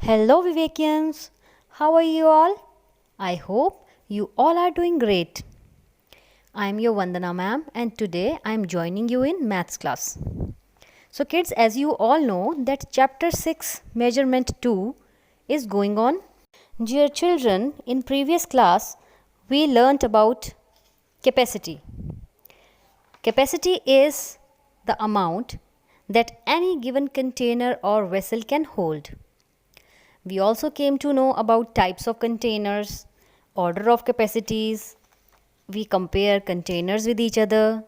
Hello Vivekians, how are you all? I hope you all are doing great. I am your Vandana ma'am and today I am joining you in maths class. So kids, as you all know that chapter 6 measurement 2 is going on. Dear children, in previous class we learnt about capacity. Capacity is the amount that any given container or vessel can hold. We also came to know about types of containers, order of capacities. We compare containers with each other.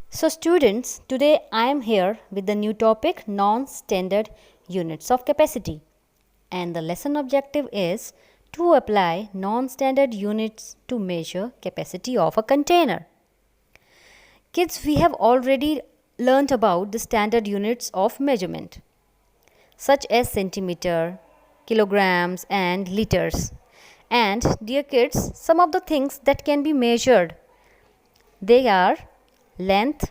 So students, today I am here with the new topic non-standard units of capacity. And the lesson objective is to apply non-standard units to measure capacity of a container. Kids, we have already learnt about the standard units of measurement such as centimeter, kilograms and liters. And dear kids, some of the things that can be measured, they are length,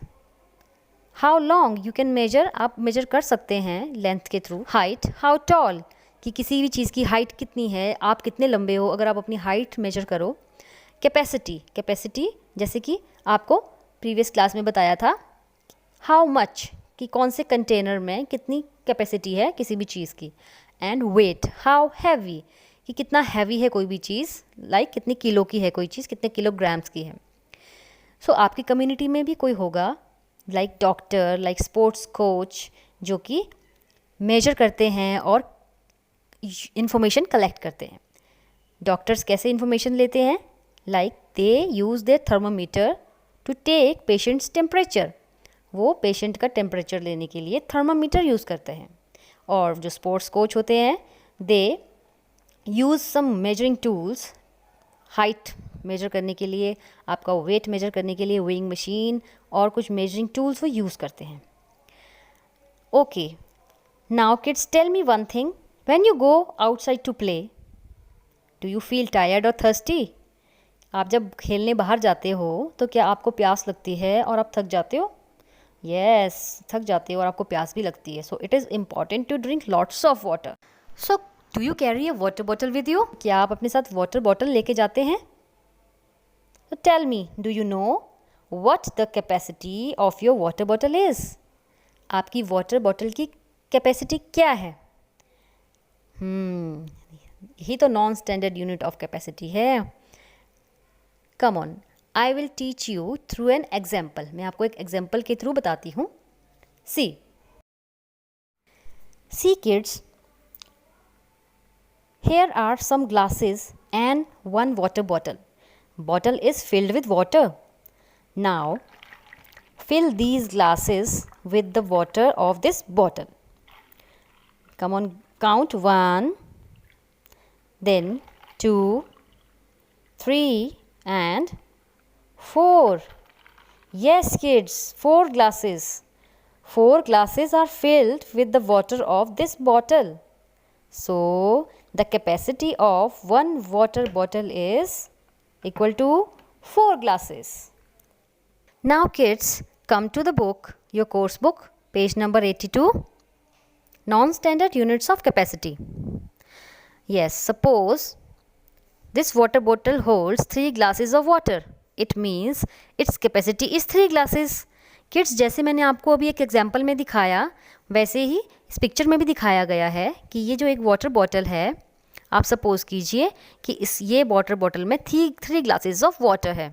how long you can measure, आप measure कर सकते हैं length के through, height, how tall, कि किसी भी चीज़ की height कितनी है, आप कितने लंबे हो, अगर आप अपनी हाइट मेजर करो, कैपेसिटी जैसे कि आपको प्रीवियस क्लास में बताया था, हाउ मच, कि कौन से कंटेनर में कितनी कैपेसिटी है किसी भी चीज़ की, एंड वेट, हाउ हैवी, कि कितना हैवी है कोई भी चीज़, लाइक कितने किलो की है कोई चीज़, कितने किलोग्राम्स की है. सो आपकी कम्युनिटी में भी कोई होगा like doctor, like sports coach, जो कि मेजर करते हैं और इंफॉर्मेशन कलेक्ट करते हैं. डॉक्टर्स कैसे इंफॉर्मेशन लेते हैं? Like they use their thermometer to take patients temperature. वो पेशेंट का टेम्परेचर लेने के लिए थर्मामीटर यूज़ करते हैं. और जो स्पोर्ट्स कोच होते हैं, they use some measuring tools, height measure करने के लिए, आपका वेट मेजर करने के लिए वेइंग मशीन और कुछ मेजरिंग टूल्स वो यूज़ करते हैं. Okay, now kids tell me one thing, when you go outside to play, do you feel tired और थर्स्टी? आप जब खेलने बाहर जाते हो तो क्या आपको प्यास लगती है और आप थक जाते हो? यस, थक जाते हो और आपको प्यास भी लगती है. So it is important to drink lots of water. So do you carry a water bottle with you? क्या आप अपने साथ वाटर बॉटल लेके जाते हैं? तो tell me, do you know what the capacity of your water bottle is? आपकी water bottle की कैपेसिटी क्या है? यही तो non standard unit of capacity है. Come on, I will teach you through an example. मैं आपको एक एग्जाम्पल के थ्रू बताती हूँ. See kids, here are some glasses and one water bottle. Bottle is filled with water. Now fill these glasses with the water of this bottle. Come on, count 1, then 2, 3 and 4. Yes kids, 4 glasses. 4 glasses are filled with the water of this bottle. So the capacity of one water bottle is equal to 4 glasses. Now kids, come to the book, your course book, page number 82, non-standard units of capacity. Yes, suppose this water bottle holds 3 glasses of water. It means its capacity is 3 glasses. Kids, जैसे मैंने आपको अभी एक example में दिखाया, वैसे ही इस picture में भी दिखाया गया है कि ये जो एक वाटर बॉटल है, आप सपोज़ कीजिए कि ये वाटर बॉटल में 3 ग्लासेस ऑफ वाटर है.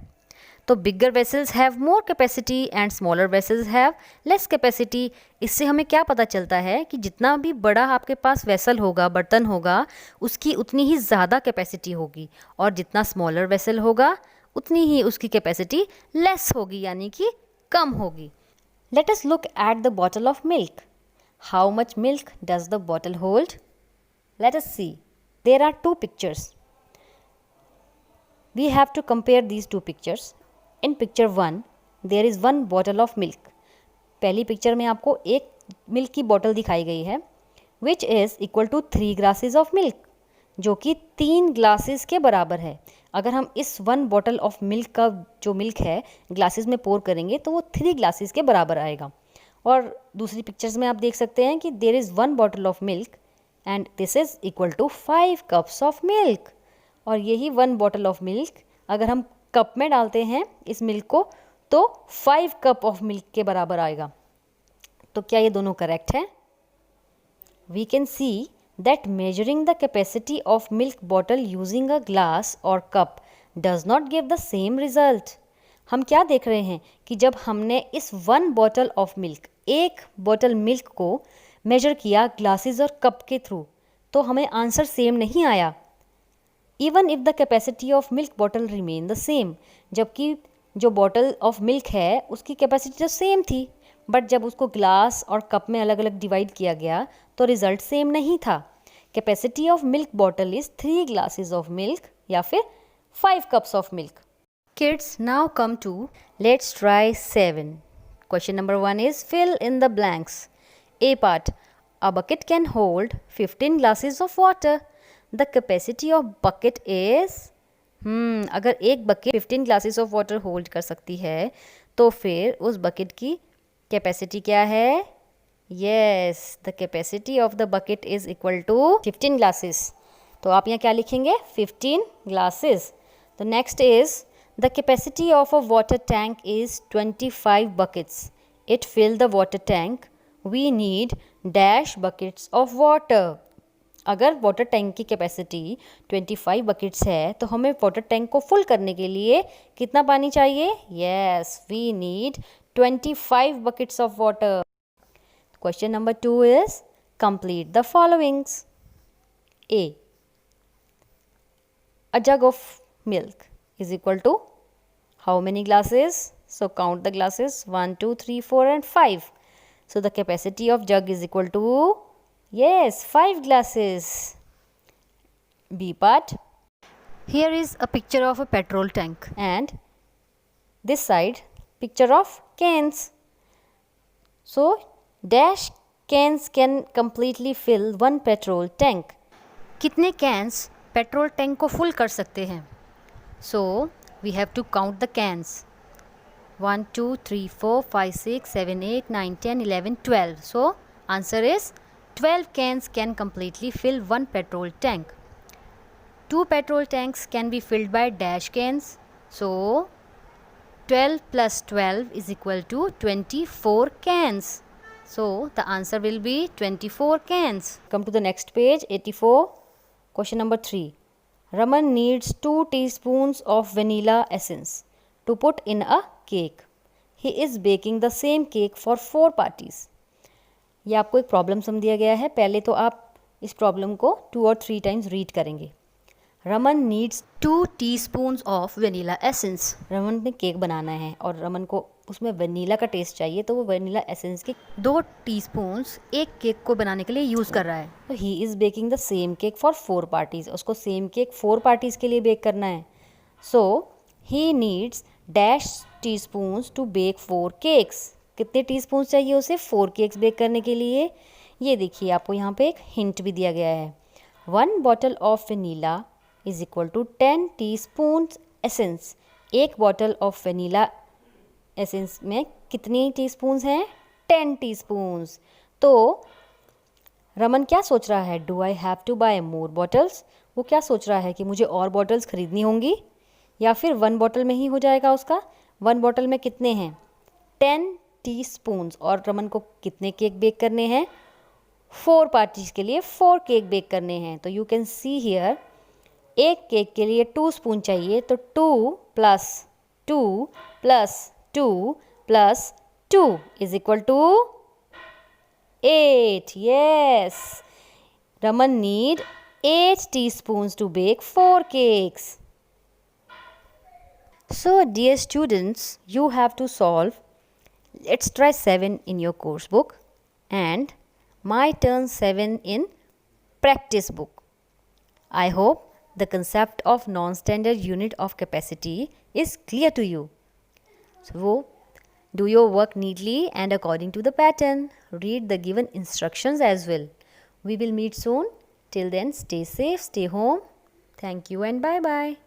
तो bigger vessels have more capacity and smaller vessels have less capacity. इससे हमें क्या पता चलता है कि जितना भी बड़ा आपके पास वेसल होगा, बर्तन होगा, उसकी उतनी ही ज़्यादा कैपेसिटी होगी, और जितना स्मॉलर वेसल होगा उतनी ही उसकी कैपेसिटी लेस होगी, यानी कि कम होगी. Let us look at the bottle of milk. How much milk does the bottle hold? Let us see. There are 2 pictures. We have to compare these 2 pictures. In picture 1, there is 1 bottle of milk. पहली picture में आपको एक milk की bottle दिखाई गई है, which is equal to 3 glasses of milk, जो कि 3 ग्लासेस के बराबर है. अगर हम इस 1 बॉटल ऑफ मिल्क का जो मिल्क है ग्लासेस में पोर करेंगे तो वो 3 ग्लासेस के बराबर आएगा. और दूसरी पिक्चर्स में आप देख सकते हैं कि there is 1 bottle of milk and this is equal to 5 cups of milk. और यही 1 बॉटल ऑफ मिल्क अगर हम कप में डालते हैं इस मिल्क को तो 5 कप ऑफ मिल्क के बराबर आएगा। तो क्या ये दोनों करेक्ट हैं? We can see that measuring the capacity of milk bottle using a glass और cup does not give the same result. हम क्या देख रहे हैं कि जब हमने इस 1 बॉटल ऑफ मिल्क, एक बॉटल मिल्क को मेजर किया ग्लासेस और कप के थ्रू, तो हमें आंसर सेम नहीं आया। Even if the capacity of milk bottle remain the same, जबकि जो बॉटल ऑफ मिल्क है उसकी कैपेसिटी तो सेम थी, बट जब उसको ग्लास और कप में अलग अलग डिवाइड किया गया तो रिजल्ट सेम नहीं था। Capacity of milk bottle is 3 glasses of milk या फिर 5 cups of milk. Kids, now come to let's try 7. Question number 1 is fill in the blanks. A part. A bucket can hold 15 glasses of water. The capacity of bucket is अगर एक bucket 15 glasses of water hold कर सकती है तो फिर उस bucket की capacity क्या है? Yes, the capacity of the bucket is equal to 15 glasses. तो आप यहाँ क्या लिखेंगे? 15 ग्लासेस। तो next is the capacity of a water tank is 25 buckets. It fill the water tank. We need dash buckets of water. अगर water tank की capacity 25 buckets है तो हमें वाटर टैंक को फुल करने के लिए कितना पानी चाहिए? Yes, we need 25 buckets of water. Question number 2 is complete the followings. A. A jug of milk is equal to how many glasses? So count the glasses 1, 2, 3, 4 and 5. So the capacity of jug is equal to, yes, 5 glasses. B part. Here is a picture of a petrol tank and this side picture of cans. So dash cans can completely fill one petrol tank. कितने cans petrol tank को full कर सकते हैं? So we have to count the cans. 1, 2, 3, 4, 5, 6, 7, 8, 9, 10, 11, 12. So answer is 12 cans can completely fill one petrol tank. 2 petrol tanks can be filled by dash cans. So 12 plus 12 is equal to 24 cans. So the answer will be 24 cans. Come to the next page, 84. Question number 3. Raman needs 2 teaspoons of vanilla essence to put in a cake. He is baking the same cake for 4 parties. ये आपको एक problem some दिया गया है। पहले तो आप इस प्रॉब्लम को 2 और 3 टाइम्स रीड करेंगे। Raman needs 2 teaspoons of vanilla essence. Raman ने केक बनाना है और रमन को उसमें वनीला का टेस्ट चाहिए, तो वो वनीला एसेंस के 2 टीस्पून्स एक केक को बनाने के लिए यूज़ कर रहा है। तो he is baking the same cake for 4 parties. उसको सेम केक 4 पार्टीज़ के लिए बेक करना है। So he needs dash teaspoons to bake 4 cakes. कितने टीस्पून्स चाहिए उसे 4 केक्स बेक करने के लिए? ये देखिए, आपको यहाँ पे एक हिंट भी दिया गया है। 1 bottle of vanilla is equal to 10 teaspoons essence. एक बॉटल ऑफ वनीला एसेंस में कितनी टीस्पून्स हैं? 10 टीस्पून्स। तो रमन क्या सोच रहा है? Do I have to buy more bottles? वो क्या सोच रहा है कि मुझे और बॉटल्स खरीदनी होंगी या फिर 1 बॉटल में ही हो जाएगा उसका? 1 बॉटल में कितने हैं? 10 टीस्पून्स। और रमन को कितने केक बेक करने हैं? 4 पार्टीज के लिए 4 केक बेक करने हैं। तो यू कैन सी हियर, एक केक के लिए 2 स्पून चाहिए, तो 2 plus 2 plus 2 plus 2 is equal to 8. Yes, Raman need 8 teaspoons to bake 4 cakes. So dear students, you have to solve let's try 7 in your course book and my turn 7 in practice book. I hope the concept of non-standard unit of capacity is clear to you. So, do your work neatly and according to the pattern. Read the given instructions as well. We will meet soon. Till then, stay safe, stay home. Thank you and bye-bye.